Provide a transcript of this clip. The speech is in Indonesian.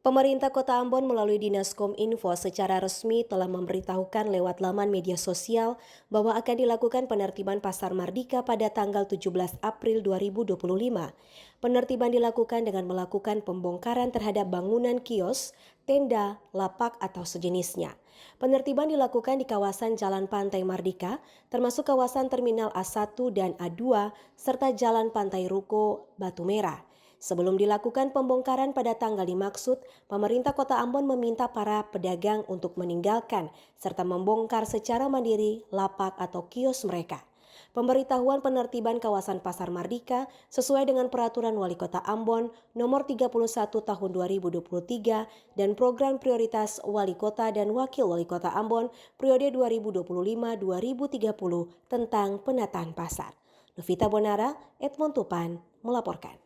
Pemerintah Kota Ambon melalui Dinas Kominfo secara resmi telah memberitahukan lewat laman media sosial bahwa akan dilakukan penertiban Pasar Mardika pada tanggal 17 April 2025. Penertiban dilakukan dengan melakukan pembongkaran terhadap bangunan kios, tenda, lapak atau sejenisnya. Penertiban dilakukan di kawasan Jalan Pantai Mardika, termasuk kawasan Terminal A1 dan A2, serta Jalan Pantai Ruko, Batu Merah. Sebelum dilakukan pembongkaran pada tanggal dimaksud, pemerintah Kota Ambon meminta para pedagang untuk meninggalkan serta membongkar secara mandiri lapak atau kios mereka. Pemberitahuan penertiban kawasan Pasar Mardika sesuai dengan Peraturan Wali Kota Ambon Nomor 31 Tahun 2023 dan Program Prioritas Wali Kota dan Wakil Wali Kota Ambon periode 2025-2030 tentang penataan pasar. Novita Bonara, Edmond Tupan melaporkan.